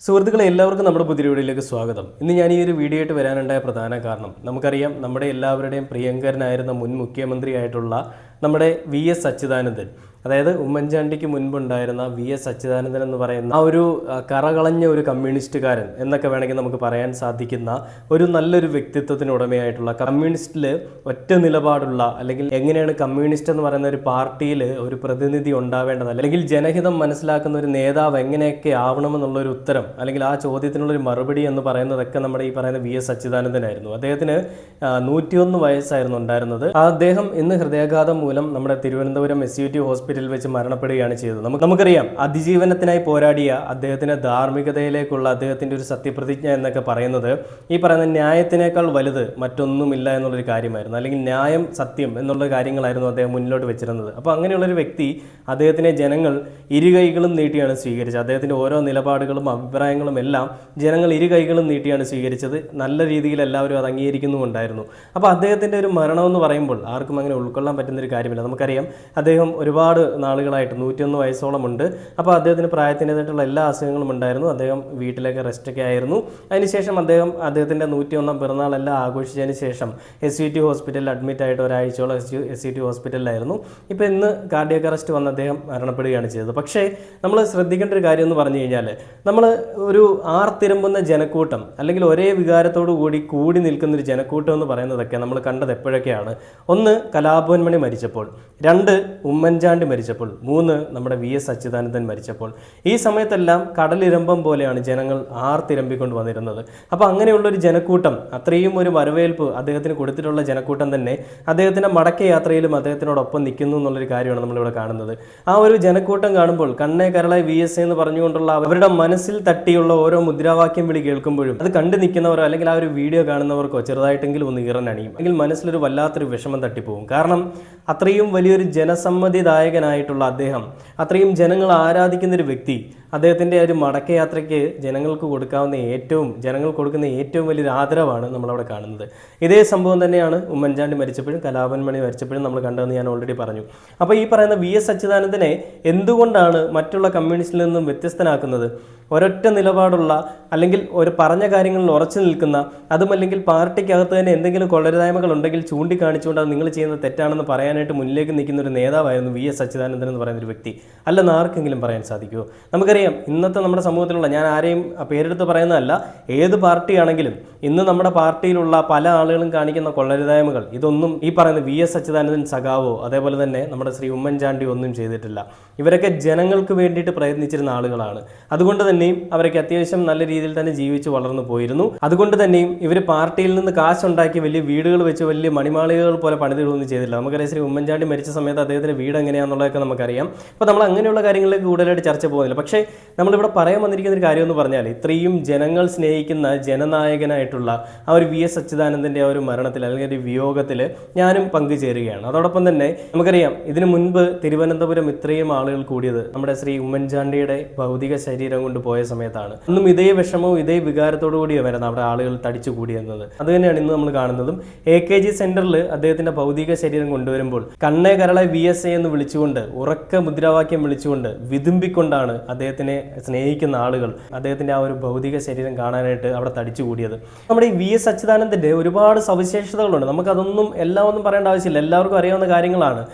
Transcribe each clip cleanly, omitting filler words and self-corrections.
സുഹൃത്തുക്കളെ എല്ലാവർക്കും നമ്മുടെ പുതിയ വീഡിയോയിലേക്ക് സ്വാഗതം. ഇന്ന് ഞാൻ ഈ ഒരു വീഡിയോ ആയിട്ട് വരാനുണ്ടായ പ്രധാന കാരണം നമുക്കറിയാം നമ്മുടെ എല്ലാവരുടെയും പ്രിയങ്കരനായിരുന്ന മുൻ മുഖ്യമന്ത്രിയായിട്ടുള്ള നമ്മുടെ VS അച്യുതാനന്ദൻ, അതായത് ഉമ്മൻചാണ്ടിക്ക് മുൻപുണ്ടായിരുന്ന VS അച്യുതാനന്ദൻ എന്ന് പറയുന്ന ആ ഒരു കറകളഞ്ഞ ഒരു കമ്മ്യൂണിസ്റ്റുകാരൻ എന്നൊക്കെ വേണമെങ്കിൽ നമുക്ക് പറയാൻ സാധിക്കുന്ന ഒരു നല്ലൊരു വ്യക്തിത്വത്തിന് ഉടമയായിട്ടുള്ള, കമ്മ്യൂണിസ്റ്റിൽ ഒറ്റ നിലപാടുള്ള, അല്ലെങ്കിൽ എങ്ങനെയാണ് കമ്മ്യൂണിസ്റ്റ് എന്ന് പറയുന്ന ഒരു പാർട്ടിയിൽ ഒരു പ്രതിനിധി ഉണ്ടാവേണ്ടത്, അല്ലെങ്കിൽ ജനഹിതം മനസ്സിലാക്കുന്ന ഒരു നേതാവ് എങ്ങനെയൊക്കെ ആവണമെന്നുള്ളൊരു ഉത്തരം, അല്ലെങ്കിൽ ആ ചോദ്യത്തിനുള്ളൊരു മറുപടി എന്ന് പറയുന്നതൊക്കെ നമ്മുടെ ഈ പറയുന്ന VS അച്യുതാനന്ദനായിരുന്നു. അദ്ദേഹത്തിന് 101 വയസ്സായിരുന്നു ഉണ്ടായിരുന്നത്. അദ്ദേഹം ഇന്ന് ഹൃദയാഘാതം മൂലം നമ്മുടെ തിരുവനന്തപുരം SUT ഹോസ്പിറ്റലിൽ വെച്ച് മരണപ്പെടുകയാണ് ചെയ്തത്. നമുക്കറിയാം, അതിജീവനത്തിനായി പോരാടിയ അദ്ദേഹത്തിന്റെ ധാർമ്മികതയിലേക്കുള്ള അദ്ദേഹത്തിന്റെ ഒരു സത്യപ്രതിജ്ഞ എന്നൊക്കെ പറയുന്നത് ഈ പറയുന്ന ന്യായത്തിനേക്കാൾ വലുത് മറ്റൊന്നുമില്ല എന്നുള്ളൊരു കാര്യമായിരുന്നു, അല്ലെങ്കിൽ ന്യായം സത്യം എന്നുള്ള കാര്യങ്ങളായിരുന്നു അദ്ദേഹം മുന്നിലോട്ട് വെച്ചിരുന്നത്. അപ്പോൾ അങ്ങനെയുള്ളൊരു വ്യക്തി, അദ്ദേഹത്തിനെ ജനങ്ങൾ ഇരുകൈകളും നീട്ടിയാണ് സ്വീകരിച്ചത്. അദ്ദേഹത്തിന്റെ ഓരോ നിലപാടുകളും അഭിപ്രായങ്ങളും എല്ലാം ജനങ്ങൾ ഇരുകൈകളും നീട്ടിയാണ് സ്വീകരിച്ചത്. നല്ല രീതിയിൽ എല്ലാവരും അത് അംഗീകരിക്കുന്നുമുണ്ടായിരുന്നു. അപ്പോൾ അദ്ദേഹത്തിന്റെ ഒരു മരണമെന്ന് പറയുമ്പോൾ ആർക്കും അങ്ങനെ ഉൾക്കൊള്ളാൻ പറ്റുന്നൊരു കാര്യമില്ല. നമുക്കറിയാം, അദ്ദേഹം ഒരുപാട് നാളുകളായിട്ട് 101 വയസ്സോളം ഉണ്ട്. അപ്പോൾ അദ്ദേഹത്തിന് പ്രായത്തിൻ്റെതായിട്ടുള്ള എല്ലാ അസുഖങ്ങളും ഉണ്ടായിരുന്നു. അദ്ദേഹം വീട്ടിലേക്ക് റെസ്റ്റൊക്കെ ആയിരുന്നു. അതിനുശേഷം അദ്ദേഹത്തിൻ്റെ 101 പിറന്നാളെല്ലാം ആഘോഷിച്ചതിന് ശേഷം SUT ഹോസ്പിറ്റലിൽ അഡ്മിറ്റ് ആയിട്ട് ഒരാഴ്ചയോളം SUT ഹോസ്പിറ്റലിലായിരുന്നു. ഇപ്പോൾ ഇന്ന് കാർഡിയാക് അറസ്റ്റ് വന്ന് അദ്ദേഹം മരണപ്പെടുകയാണ് ചെയ്തത്. പക്ഷേ നമ്മൾ ശ്രദ്ധിക്കേണ്ട ഒരു കാര്യം എന്ന് പറഞ്ഞു കഴിഞ്ഞാൽ, നമ്മൾ ഒരു ആർത്തിരമ്പുന്ന ജനക്കൂട്ടം, അല്ലെങ്കിൽ ഒരേ വികാരത്തോടു കൂടി നിൽക്കുന്നൊരു ജനക്കൂട്ടം എന്ന് പറയുന്നതൊക്കെ നമ്മൾ കണ്ടത് എപ്പോഴൊക്കെയാണ്? 1, കലാഭവൻ മണി മരിച്ചപ്പോൾ; 2, ഉമ്മൻചാണ്ടി മരിച്ചപ്പോൾ; 3, നമ്മുടെ VS അച്യുതാനന്ദൻ മരിച്ചപ്പോൾ. ഈ സമയത്തെല്ലാം കടലിരമ്പം പോലെയാണ് ജനങ്ങൾ ആർത്തിരമ്പിക്കൊണ്ട് വന്നിരുന്നത്. അപ്പോൾ അങ്ങനെയുള്ളൊരു ജനക്കൂട്ടം, അത്രയും ഒരു വരവേൽപ്പ് അദ്ദേഹത്തിന് കൊടുത്തിട്ടുള്ള ജനക്കൂട്ടം തന്നെ അദ്ദേഹത്തിൻ്റെ മടക്കയാത്രയിലും അദ്ദേഹത്തിനോടൊപ്പം നിൽക്കുന്നു എന്നുള്ളൊരു കാര്യമാണ് നമ്മളിവിടെ കാണുന്നത്. ആ ഒരു ജനക്കൂട്ടം കാണുമ്പോൾ കണ്ണേ കരളായി VS എന്ന് പറഞ്ഞുകൊണ്ടുള്ള അവരുടെ മനസ്സിൽ തട്ടിയുള്ള ഓരോ മുദ്രാവാക്യം വിളി കേൾക്കുമ്പോഴും അത് കണ്ടു നിൽക്കുന്നവരോ അല്ലെങ്കിൽ ആ ഒരു വീഡിയോ കാണുന്നവർക്കോ ചെറുതായിട്ടെങ്കിലും ഒന്ന് ഈറനണിയും, അല്ലെങ്കിൽ മനസ്സിലൊരു വല്ലാത്തൊരു വിഷമം തട്ടിപ്പോകും. കാരണം അത്രയും വലിയൊരു ജനസമ്മതിദായകനായിട്ടുള്ള അദ്ദേഹം, അത്രയും ജനങ്ങൾ ആരാധിക്കുന്നൊരു വ്യക്തി, അദ്ദേഹത്തിൻ്റെ ഒരു മടക്കയാത്രയ്ക്ക് ജനങ്ങൾക്ക് കൊടുക്കുന്ന ഏറ്റവും വലിയൊരു ആദരവാണ് നമ്മളവിടെ കാണുന്നത്. ഇതേ സംഭവം തന്നെയാണ് ഉമ്മൻചാണ്ടി മരിച്ചപ്പോഴും കലാഭവൻ മണി മരിച്ചപ്പോഴും നമ്മൾ കണ്ടതെന്ന് ഞാൻ ഓൾറെഡി പറഞ്ഞു. അപ്പോൾ ഈ പറയുന്ന VS അച്യുതാനന്ദനെ എന്തുകൊണ്ടാണ് മറ്റുള്ള കമ്മ്യൂണിസ്റ്റിൽ നിന്നും വ്യത്യസ്തനാക്കുന്നത്? ഒരൊറ്റ നിലപാടുള്ള, അല്ലെങ്കിൽ ഒരു പറഞ്ഞ കാര്യങ്ങളിൽ ഉറച്ചു നിൽക്കുന്ന, അതുമല്ലെങ്കിൽ പാർട്ടിക്കകത്ത് തന്നെ എന്തെങ്കിലും കൊള്ളരുതായ്മകൾ ഉണ്ടെങ്കിൽ ചൂണ്ടിക്കാണിച്ചുകൊണ്ട് അത് നിങ്ങൾ ചെയ്യുന്നത് തെറ്റാണെന്ന് പറയാനായിട്ട് മുന്നിലേക്ക് നിൽക്കുന്ന ഒരു നേതാവായിരുന്നു VS അച്യുതാനന്ദൻ എന്ന് പറയുന്ന ഒരു വ്യക്തി. അല്ലെന്ന് ആർക്കെങ്കിലും പറയാൻ സാധിക്കുമോ? നമുക്കറിയാം, ഇന്നത്തെ നമ്മുടെ സമൂഹത്തിലുള്ള, ഞാൻ ആരെയും പേരെടുത്ത് പറയുന്നതല്ല, ഏത് പാർട്ടിയാണെങ്കിലും ഇന്ന് നമ്മുടെ പാർട്ടിയിലുള്ള പല ആളുകളും കാണിക്കുന്ന കൊള്ളരുതായ്മകൾ, ഇതൊന്നും ഈ പറയുന്ന VS അച്യുതാനന്ദൻ സഖാവോ അതേപോലെ തന്നെ നമ്മുടെ ശ്രീ ഉമ്മൻചാണ്ടി ഒന്നും ചെയ്തിട്ടില്ല. ഇവരൊക്കെ ജനങ്ങൾക്ക് വേണ്ടിയിട്ട് പ്രയത്നിച്ചിരുന്ന ആളുകളാണ്. അതുകൊണ്ട് തന്നെയും അവരൊക്കെ അത്യാവശ്യം നല്ല രീതിയിൽ തന്നെ ജീവിച്ച് വളർന്നു പോയിരുന്നു. അതുകൊണ്ട് തന്നെയും ഇവർ പാർട്ടിയിൽ നിന്ന് കാശുണ്ടാക്കി വലിയ വീടുകൾ വെച്ച് വലിയ മണിമാളികകൾ പോലെ പണിതുകളൊന്നും ചെയ്തില്ല. നമുക്കറിയാം, ശ്രീ ഉമ്മൻചാണ്ടി മരിച്ച സമയത്ത് അദ്ദേഹത്തിന്റെ വീട് എങ്ങനെയാണെന്നുള്ളതൊക്കെ നമുക്കറിയാം. അപ്പോൾ നമ്മൾ അങ്ങനെയുള്ള കാര്യങ്ങളിലേക്ക് കൂടുതലായിട്ട് ചർച്ച പോകുന്നില്ല. പക്ഷേ നമ്മളിവിടെ പറയാൻ വന്നിരിക്കുന്ന ഒരു കാര്യം എന്ന് പറഞ്ഞാൽ, ഇത്രയും ജനങ്ങൾ സ്നേഹിക്കുന്ന ജനനായകനായിട്ടുള്ള ആ ഒരു VS അച്യുതാനന്ദൻ്റെ ആ ഒരു മരണത്തിൽ, അല്ലെങ്കിൽ ഒരു വിയോഗത്തിൽ ഞാനും പങ്കുചേരുകയാണ്. അതോടൊപ്പം തന്നെ നമുക്കറിയാം, ഇതിനു മുൻപ് തിരുവനന്തപുരം ഇത്രയും ആളുകൾ കൂടിയത് നമ്മുടെ ശ്രീ ഉമ്മൻചാണ്ടിയുടെ ഭൗതിക ശരീരം കൊണ്ട് പോയ സമയത്താണ്. അന്നും ഇതേ വിഷമവും ഇതേ വികാരത്തോടു കൂടി വരുന്നത് അവിടെ ആളുകൾ തടിച്ചു കൂടിയെന്നത്. അത് തന്നെയാണ് ഇന്ന് നമ്മൾ കാണുന്നതും. AKG സെന്ററിൽ അദ്ദേഹത്തിന്റെ ഭൗതിക ശരീരം കൊണ്ടുവരുമ്പോൾ കണ്ണേ കരളായി VS എന്ന് വിളിച്ചുകൊണ്ട്, ഉറക്ക മുദ്രാവാക്യം വിളിച്ചുകൊണ്ട്, വിതുമ്പിക്കൊണ്ടാണ് അദ്ദേഹത്തിനെ സ്നേഹിക്കുന്ന ആളുകൾ അദ്ദേഹത്തിന്റെ ആ ഒരു ഭൗതിക ശരീരം കാണാനായിട്ട് അവിടെ തടിച്ചു കൂടിയത്. നമ്മുടെ ഈ VS അച്യുതാനന്ദന്റെ ഒരുപാട് സവിശേഷതകളുണ്ട്. നമുക്കതൊന്നും എല്ലാം ഒന്നും പറയേണ്ട ആവശ്യമില്ല, എല്ലാവർക്കും അറിയാവുന്ന കാര്യങ്ങളാണ്.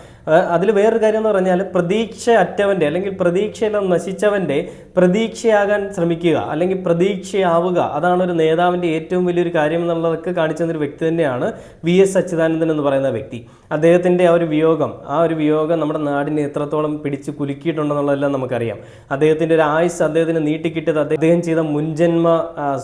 അതിൽ വേറൊരു കാര്യം എന്ന് പറഞ്ഞാൽ, പ്രതീക്ഷ അറ്റവൻ്റെ, അല്ലെങ്കിൽ പ്രതീക്ഷയെല്ലാം നശിച്ചവൻ്റെ പ്രതീക്ഷയാകാൻ ശ്രമിക്കുക, അല്ലെങ്കിൽ പ്രതീക്ഷയാവുക, അതാണ് ഒരു നേതാവിൻ്റെ ഏറ്റവും വലിയൊരു കാര്യം എന്നുള്ളതൊക്കെ കാണിച്ചു തന്നൊരു വ്യക്തി തന്നെയാണ് VS അച്യുതാനന്ദൻ എന്ന് പറയുന്ന വ്യക്തി. അദ്ദേഹത്തിൻ്റെ ആ ഒരു വിയോഗം നമ്മുടെ നാടിനെ എത്രത്തോളം പിടിച്ച് കുലുക്കിയിട്ടുണ്ടെന്നുള്ളതെല്ലാം നമുക്കറിയാം. അദ്ദേഹത്തിൻ്റെ ഒരു ആയുസ് അദ്ദേഹത്തിന് നീട്ടിക്കിട്ടിയത് അദ്ദേഹം ചെയ്ത മുൻജന്മ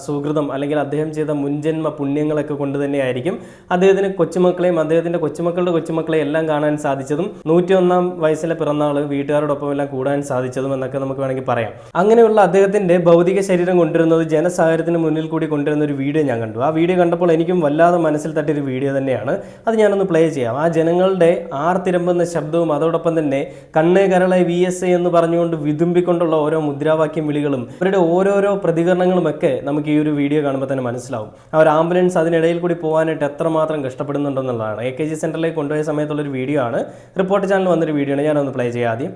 സുഹൃതം, അല്ലെങ്കിൽ അദ്ദേഹം ചെയ്ത മുൻജന്മ പുണ്യങ്ങളൊക്കെ കൊണ്ട് തന്നെയായിരിക്കും അദ്ദേഹത്തിന് കൊച്ചുമക്കളെയും അദ്ദേഹത്തിൻ്റെ കൊച്ചുമക്കളുടെ കൊച്ചുമക്കളെയും എല്ലാം കാണാൻ സാധിച്ചതും 101 വയസ്സിലെ പിറന്നാൾ വീട്ടുകാരോടൊപ്പം എല്ലാം കൂടാൻ സാധിച്ചതും എന്നൊക്കെ നമുക്ക് വേണമെങ്കിൽ പറയാം. അങ്ങനെയുള്ള അദ്ദേഹത്തിൻ്റെ ഭൗതിക ശരീരം കൊണ്ടുവരുന്നത് ജനസാഗരത്തിന് മുന്നിൽ കൂടി കൊണ്ടുവരുന്ന ഒരു വീഡിയോ ഞാൻ കണ്ടു. ആ വീഡിയോ കണ്ടപ്പോൾ എനിക്കും വല്ലാതെ മനസ്സിൽ തട്ടിയൊരു വീഡിയോ തന്നെയാണ്. അത് ഞാനൊന്ന് പ്ലേ ചെയ്യാം. ആ ജനങ്ങളുടെ ആർത്തിരമ്പുന്ന ശബ്ദവും അതോടൊപ്പം തന്നെ കണ്ണേ കരളായി VS എന്ന് പറഞ്ഞുകൊണ്ട് വിതുമ്പിക്കൊണ്ടുള്ള ഓരോ മുദ്രാവാക്യം വിളികളും അവരുടെ ഓരോരോ പ്രതികരണങ്ങളുമൊക്കെ നമുക്ക് ഈ ഒരു വീഡിയോ കാണുമ്പോൾ തന്നെ മനസ്സിലാവും. ആ ഒരു ആംബുലൻസ് അതിനിടയിൽ കൂടി പോകാനായിട്ട് എത്രമാത്രം കഷ്ടപ്പെടുന്നുണ്ടെന്നുള്ളതാണ്. AKG സെന്ററിലേക്ക് കൊണ്ടുപോയ സമയത്തുള്ളൊരു വീഡിയോ ആണ്. റിപ്പോർട്ട് ചാനൽ വന്നൊരു വീഡിയോ ആണ്. ഞാനൊന്ന് പ്ലേ ചെയ്യാം ആദ്യം.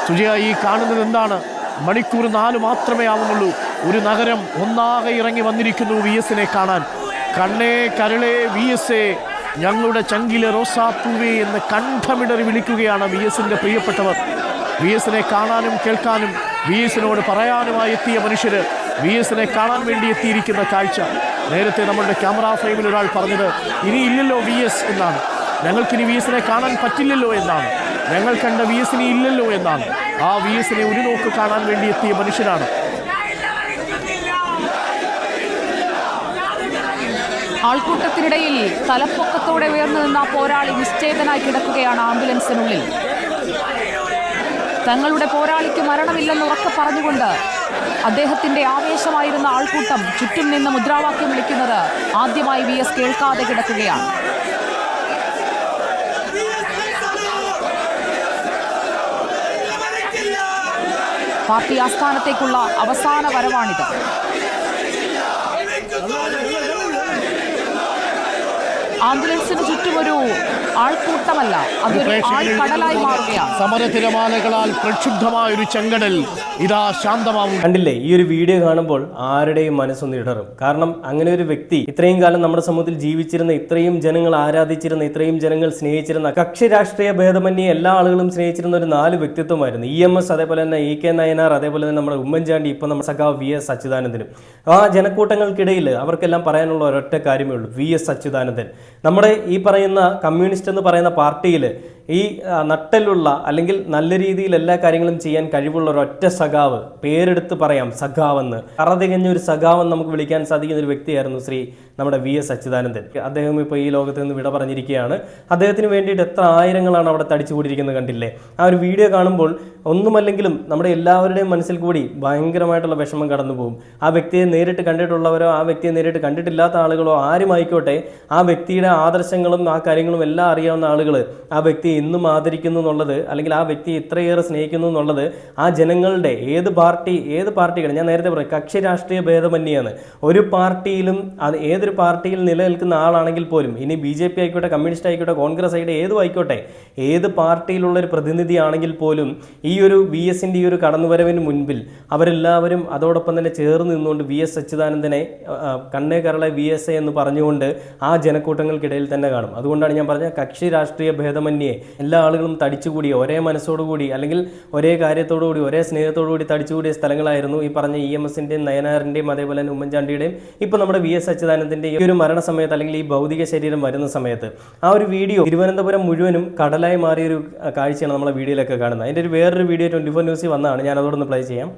സുജയ, ഈ കാണുന്നത് എന്താണ്? മണിക്കൂർ 4 മാത്രമേ ആവുന്നുള്ളൂ. ഒരു നഗരം ഒന്നാകെ ഇറങ്ങി വന്നിരിക്കുന്നു VS-നെ കാണാൻ. കണ്ണേ കരളെ VS-എ, ഞങ്ങളുടെ ചങ്കിലെ റോസാപ്പൂവേ എന്ന് കണ്ഠമിടറി വിളിക്കുകയാണ് VS-ന്റെ പ്രിയപ്പെട്ടവർ. VS-നെ കാണാനും കേൾക്കാനും VS-നോട് പറയാനുമായി എത്തിയ മനുഷ്യർ, VS-നെ കാണാൻ വേണ്ടി എത്തിയിരിക്കുന്ന കാഴ്ച. നേരത്തെ നമ്മളുടെ ക്യാമറ ഫ്രെയിമിൽ ഒരാൾ പറഞ്ഞത് ഇനി ഇല്ലല്ലോ VS എന്നാണ്. ഞങ്ങൾക്കിനി VS-നെ കാണാൻ പറ്റില്ലല്ലോ എന്നാണ്. ഞങ്ങൾ കണ്ട VS-നെ ഇല്ലല്ലോ എന്നാണ്. ആ VS-നെ ഒരു നോക്ക് കാണാൻ വേണ്ടി എത്തിയ മനുഷ്യരാണ്. ആൾക്കൂട്ടത്തിനിടയിൽ തലപ്പൊക്കത്തോടെ ഉയർന്നു നിന്ന പോരാളി നിശ്ചേതനായി കിടക്കുകയാണ് ആംബുലൻസിനുള്ളിൽ. തങ്ങളുടെ പോരാളിക്ക് മരണമില്ലെന്ന് ഉറക്കെ പറഞ്ഞുകൊണ്ട് അദ്ദേഹത്തിന്റെ ആവേശമായിരുന്ന ആൾക്കൂട്ടം ചുറ്റും നിന്ന് മുദ്രാവാക്യം വിളിക്കുന്നത് ആദ്യമായി VS കേൾക്കാതെ കിടക്കുകയാണ്. പാർട്ടി ആസ്ഥാനത്തേക്കുള്ള അവസാന വരവാണിത്. ആംബുലൻസിന് ചുറ്റുമൊരു ആൾക്കൂട്ടമല്ല, അതൊരു ആൾക്കടലായി മാറുകയാണ്. സമരതിരമാലകളാൽ പ്രക്ഷുബ്ധമായ ഒരു ചെങ്കടൽ ഇതാ ശാന്തമാവും. കണ്ടില്ലേ, ഈ ഒരു വീഡിയോ കാണുമ്പോൾ ആരുടെയും മനസ്സൊന്ന് ഇടറും. കാരണം അങ്ങനെ ഒരു വ്യക്തി ഇത്രയും കാലം നമ്മുടെ സമൂഹത്തിൽ ജീവിച്ചിരുന്ന, ഇത്രയും ജനങ്ങൾ ആരാധിച്ചിരുന്ന, ഇത്രയും ജനങ്ങൾ സ്നേഹിച്ചിരുന്ന, കക്ഷി രാഷ്ട്രീയ ഭേദമന്യേ എല്ലാ ആളുകളും സ്നേഹിച്ചിരുന്ന ഒരു 4 വ്യക്തിത്വമായിരുന്നു. EMS, അതേപോലെ തന്നെ EK നയനാർ, അതേപോലെ തന്നെ നമ്മുടെ ഉമ്മൻചാണ്ടി, ഇപ്പം നമ്മുടെ സഖാവ് VS അച്യുതാനന്ദനും. ആ ജനക്കൂട്ടങ്ങൾക്കിടയിൽ അവർക്കെല്ലാം പറയാനുള്ള ഒരൊറ്റ കാര്യമേ ഉള്ളൂ, VS അച്യുതാനന്ദൻ. നമ്മുടെ ഈ പറയുന്ന കമ്മ്യൂണിസ്റ്റ് എന്ന് പറയുന്ന പാർട്ടിയിൽ ഈ നട്ടലുള്ള അല്ലെങ്കിൽ നല്ല രീതിയിൽ എല്ലാ കാര്യങ്ങളും ചെയ്യാൻ കഴിവുള്ള ഒരൊറ്റ സഖാവ്, പേരെടുത്ത് പറയാം സഖാവെന്ന്, അറതികഞ്ഞ ഒരു സഖാവെന്ന് നമുക്ക് വിളിക്കാൻ സാധിക്കുന്ന ഒരു വ്യക്തിയായിരുന്നു നമ്മുടെ VS അച്യുതാനന്ദൻ. അദ്ദേഹം ഇപ്പോൾ ഈ ലോകത്ത് നിന്ന് വിട പറഞ്ഞിരിക്കുകയാണ്. അദ്ദേഹത്തിന് വേണ്ടിയിട്ട് എത്ര ആയിരങ്ങളാണ് അവിടെ തടിച്ചുകൂടിയിരിക്കുന്നത് കണ്ടില്ലേ. ആ ഒരു വീഡിയോ കാണുമ്പോൾ ഒന്നുമല്ലെങ്കിലും നമ്മുടെ എല്ലാവരുടെയും മനസ്സിൽ കൂടി ഭയങ്കരമായിട്ടുള്ള വിഷമം കടന്നു പോകും. ആ വ്യക്തിയെ നേരിട്ട് കണ്ടിട്ടുള്ളവരോ ആ വ്യക്തിയെ നേരിട്ട് കണ്ടിട്ടില്ലാത്ത ആളുകളോ ആരുമായിക്കോട്ടെ, ആ വ്യക്തിയുടെ ആദർശങ്ങളും ആ കാര്യങ്ങളും എല്ലാം അറിയാവുന്ന ആളുകൾ ആ വ്യക്തിയെ ഇന്നും ആദരിക്കുന്നു എന്നുള്ളത്, അല്ലെങ്കിൽ ആ വ്യക്തിയെ ഇത്രയേറെ സ്നേഹിക്കുന്നു എന്നുള്ളത് ആ ജനങ്ങളുടെ ഏത് പാർട്ടികൾ, ഞാൻ നേരത്തെ പറയും കക്ഷി രാഷ്ട്രീയ ഭേദമന്യാണ്. ഒരു പാർട്ടിയിലും അത് ഏതൊരു പാർട്ടിയിൽ നിലനിൽക്കുന്ന ആളാണെങ്കിൽ പോലും, ഇനി BJP ആയിക്കോട്ടെ, കമ്മ്യൂണിസ്റ്റ് ആയിക്കോട്ടെ, കോൺഗ്രസ് ആയിട്ട് ഏതും ആയിക്കോട്ടെ, ഏത് പാർട്ടിയിലുള്ള ഒരു പ്രതിനിധി ആണെങ്കിൽ പോലും ഈ ഒരു VS-ന്റെ ഈ ഒരു കടന്നുവരവിന് മുൻപിൽ അവരെല്ലാവരും അതോടൊപ്പം തന്നെ ചേർന്ന് നിന്നുകൊണ്ട് VS അച്യുതാനന്ദനെ കണ്ണേ കരളെ VS എന്ന് പറഞ്ഞുകൊണ്ട് ആ ജനക്കൂട്ടങ്ങൾക്കിടയിൽ തന്നെ കാണും. അതുകൊണ്ടാണ് ഞാൻ പറഞ്ഞ കക്ഷി രാഷ്ട്രീയ ഭേദമന്യേ എല്ലാ ആളുകളും തടിച്ചുകൂടി ഒരേ മനസ്സോടുകൂടി, അല്ലെങ്കിൽ ഒരേ കാര്യത്തോടുകൂടി, ഒരേ സ്നേഹത്തോടുകൂടി തടിച്ചുകൂടിയ സ്ഥലങ്ങളായിരുന്നു ഈ പറഞ്ഞ EMS-ന്റെയും നയനാറിന്റെയും അതേപോലെ തന്നെ ഉമ്മൻചാണ്ടിയുടെയും ഇപ്പോൾ നമ്മുടെ VS അച്യുതാനന്ദന്റെ ഈ ഒരു മരണ സമയത്ത്, അല്ലെങ്കിൽ ഈ ഭൗതിക ശരീരം വരുന്ന സമയത്ത് ആ ഒരു വീഡിയോ തിരുവനന്തപുരം മുഴുവനും കടലായി മാറിയൊരു കാഴ്ചയാണ് നമ്മളെ വീഡിയോയിലൊക്കെ കാണുന്നത്. അതിൻ്റെ ഒരു വേറൊരു വീഡിയോ 24 ന്യൂസിൽ വന്നതാണ്, ഞാൻ അതോടൊന്ന് പ്ലേ ചെയ്യാം.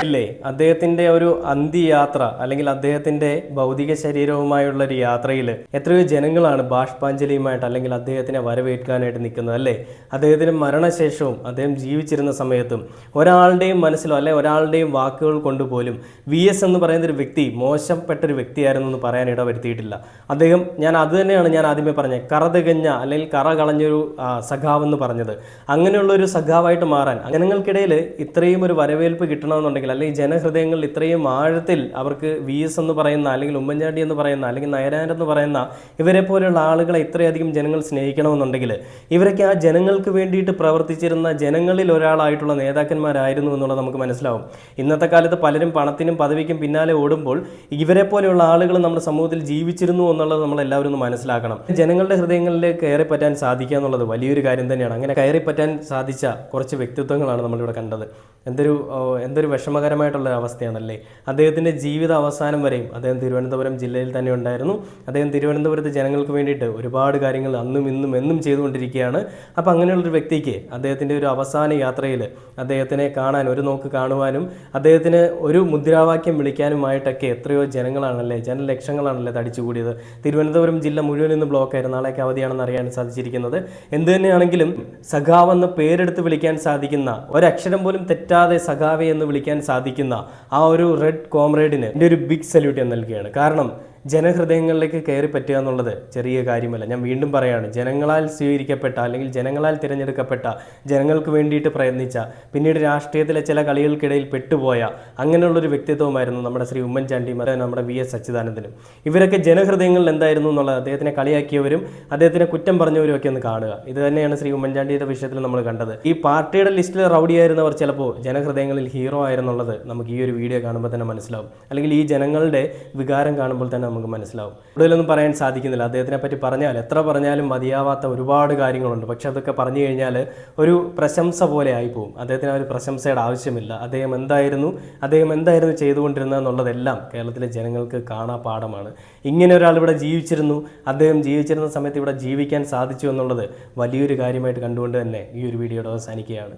ഇല്ലേ, അദ്ദേഹത്തിന്റെ ഒരു അന്ത്യയാത്ര അല്ലെങ്കിൽ അദ്ദേഹത്തിന്റെ ഭൗതിക ശരീരവുമായുള്ള ഒരു യാത്രയിൽ എത്രയോ ജനങ്ങളാണ് ബാഷ്പാഞ്ജലിയുമായിട്ട് അല്ലെങ്കിൽ അദ്ദേഹത്തിനെ വരവേൽക്കാനായിട്ട് നിൽക്കുന്നത് അല്ലേ. അദ്ദേഹത്തിന് മരണശേഷവും അദ്ദേഹം ജീവിച്ചിരുന്ന സമയത്തും ഒരാളുടെയും മനസ്സിലോ അല്ലെ ഒരാളുടെയും വാക്കുകൾ കൊണ്ടുപോലും VS എന്ന് പറയുന്ന ഒരു വ്യക്തി മോശപ്പെട്ടൊരു വ്യക്തിയായിരുന്നു എന്ന് പറയാൻ ഇടവരുത്തിയിട്ടില്ല അദ്ദേഹം. ഞാൻ ആദ്യമേ പറഞ്ഞത് കറതികഞ്ഞ അല്ലെങ്കിൽ കറ കളഞ്ഞൊരു സഖാവെന്ന് പറഞ്ഞത്. അങ്ങനെയുള്ളൊരു സഖാവായിട്ട് മാറാൻ ജനങ്ങൾക്കിടയിൽ ഇത്രയും ഒരു വരവേൽപ്പ് കിട്ടണമെന്നുണ്ടെങ്കിൽ, അല്ലെങ്കിൽ ജനഹൃദയങ്ങളിൽ ഇത്രയും ആഴത്തിൽ അവർക്ക് VS എന്ന് പറയുന്ന, അല്ലെങ്കിൽ ഉമ്മൻചാണ്ടി എന്ന് പറയുന്ന, അല്ലെങ്കിൽ നയനാർ എന്ന് പറയുന്ന ഇവരെ പോലെയുള്ള ആളുകളെ ഇത്രയധികം ജനങ്ങൾ സ്നേഹിക്കണമെന്നുണ്ടെങ്കിൽ ഇവരൊക്കെ ആ ജനങ്ങൾക്ക് വേണ്ടിയിട്ട് പ്രവർത്തിച്ചിരുന്ന ജനങ്ങളിൽ ഒരാളായിട്ടുള്ള നേതാക്കന്മാരായിരുന്നു എന്നുള്ളത് നമുക്ക് മനസ്സിലാവും. ഇന്നത്തെ കാലത്ത് പലരും പണത്തിനും പദവിക്കും പിന്നാലെ ഓടുമ്പോൾ ഇവരെ പോലെയുള്ള ആളുകൾ നമ്മുടെ സമൂഹത്തിൽ ജീവിച്ചിരുന്നു എന്നുള്ളത് നമ്മളെല്ലാവരും ഒന്ന് മനസ്സിലാക്കണം. ജനങ്ങളുടെ ഹൃദയങ്ങളിലേക്ക് കയറിപ്പറ്റാൻ സാധിക്കുക എന്നുള്ളത് വലിയൊരു കാര്യം തന്നെയാണ്. അങ്ങനെ കയറിപ്പറ്റാൻ സാധിച്ച കുറച്ച് വ്യക്തിത്വങ്ങളാണ് നമ്മളിവിടെ കണ്ടത്. എന്തൊരു വിഷമകരമായിട്ടുള്ള അവസ്ഥയാണല്ലേ. അദ്ദേഹത്തിൻ്റെ ജീവിത അവസാനം വരെയും അദ്ദേഹം തിരുവനന്തപുരം ജില്ലയിൽ തന്നെ ഉണ്ടായിരുന്നു. അദ്ദേഹം തിരുവനന്തപുരത്ത് ജനങ്ങൾക്ക് വേണ്ടിയിട്ട് ഒരുപാട് കാര്യങ്ങൾ അന്നും ഇന്നും എന്നും ചെയ്തുകൊണ്ടിരിക്കുകയാണ്. അപ്പോൾ അങ്ങനെയുള്ളൊരു വ്യക്തിക്ക് അദ്ദേഹത്തിൻ്റെ ഒരു അവസാന യാത്രയിൽ അദ്ദേഹത്തിനെ കാണാൻ, ഒരു നോക്ക് കാണുവാനും അദ്ദേഹത്തിന് ഒരു മുദ്രാവാക്യം വിളിക്കാനുമായിട്ടൊക്കെ എത്രയോ ജനങ്ങളാണല്ലേ, ജനലക്ഷങ്ങളാണല്ലേ തടിച്ചുകൂടിയത്. തിരുവനന്തപുരം ജില്ല മുഴുവൻ ഇന്ന് ബ്ലോക്കായിരുന്നു. നാളേക്ക് അവധിയാണെന്ന് അറിയാൻ സാധിച്ചിരിക്കുന്നത്. എന്ത് തന്നെയാണെങ്കിലും സഖാവെന്ന് പേരെടുത്ത് വിളിക്കാൻ സാധിക്കുന്ന, ഒരക്ഷരം പോലും തെറ്റാതെ സഖാവെ എന്ന് വിളിക്കാൻ സാധിക്കുന്ന ആ ഒരു റെഡ് കോമ്രേഡിന് എൻ്റെ ഒരു ബിഗ് സല്യൂട്ട് ഞാൻ നൽകുകയാണ്. കാരണം ജനഹൃദയങ്ങളിലേക്ക് കയറി പറ്റുക എന്നുള്ളത് ചെറിയ കാര്യമല്ല. ഞാൻ വീണ്ടും പറയുകയാണ്, ജനങ്ങളാൽ സ്വീകരിക്കപ്പെട്ട അല്ലെങ്കിൽ ജനങ്ങളാൽ തിരഞ്ഞെടുക്കപ്പെട്ട, ജനങ്ങൾക്ക് വേണ്ടിയിട്ട് പ്രയത്നിച്ച, പിന്നീട് രാഷ്ട്രീയത്തിലെ ചില കളികൾക്കിടയിൽ പെട്ടുപോയ അങ്ങനെയുള്ളൊരു വ്യക്തിത്വമായിരുന്നു നമ്മുടെ ശ്രീ ഉമ്മൻചാണ്ടിയും നമ്മുടെ VS അച്യുതാനന്ദനും. ഇവരൊക്കെ ജനഹൃദയങ്ങളിൽ എന്തായിരുന്നു എന്നുള്ളത് അദ്ദേഹത്തിനെ കളിയാക്കിയവരും അദ്ദേഹത്തിനെ കുറ്റം പറഞ്ഞവരും ഒക്കെ ഒന്ന് കാണുക. ഇത് തന്നെയാണ് ശ്രീ ഉമ്മൻചാണ്ടിയുടെ വിഷയത്തിൽ നമ്മൾ കണ്ടത്. ഈ പാർട്ടിയുടെ ലിസ്റ്റിൽ റൗഡിയായിരുന്നവർ ചിലപ്പോൾ ജനഹൃദയങ്ങളിൽ ഹീറോ ആയിരുന്നുള്ളത് നമുക്ക് ഈ ഒരു വീഡിയോ കാണുമ്പോൾ തന്നെ മനസ്സിലാവും. അല്ലെങ്കിൽ ഈ ജനങ്ങളുടെ വികാരം കാണുമ്പോൾ തന്നെ നമുക്ക് മനസ്സിലാവും. കൂടുതലൊന്നും പറയാൻ സാധിക്കുന്നില്ല. അദ്ദേഹത്തിനെ പറ്റി പറഞ്ഞാൽ എത്ര പറഞ്ഞാലും മതിയാവാത്ത ഒരുപാട് കാര്യങ്ങളുണ്ട്. പക്ഷെ അതൊക്കെ പറഞ്ഞു കഴിഞ്ഞാൽ ഒരു പ്രശംസ പോലെ ആയിപ്പോവും. അദ്ദേഹത്തിന് ആ ഒരു പ്രശംസയുടെ ആവശ്യമില്ല. അദ്ദേഹം എന്തായിരുന്നു ചെയ്തുകൊണ്ടിരുന്നത് എന്നുള്ളതെല്ലാം കേരളത്തിലെ ജനങ്ങൾക്ക് കാണാ പാഠമാണ്. ഇങ്ങനെ ഒരാൾ ഇവിടെ ജീവിച്ചിരുന്നു, അദ്ദേഹം ജീവിച്ചിരുന്ന സമയത്ത് ഇവിടെ ജീവിക്കാൻ സാധിച്ചു എന്നുള്ളത് വലിയൊരു കാര്യമായിട്ട് കണ്ടുകൊണ്ട് തന്നെ ഈ ഒരു വീഡിയോയുടെ അവസാനിക്കുകയാണ്.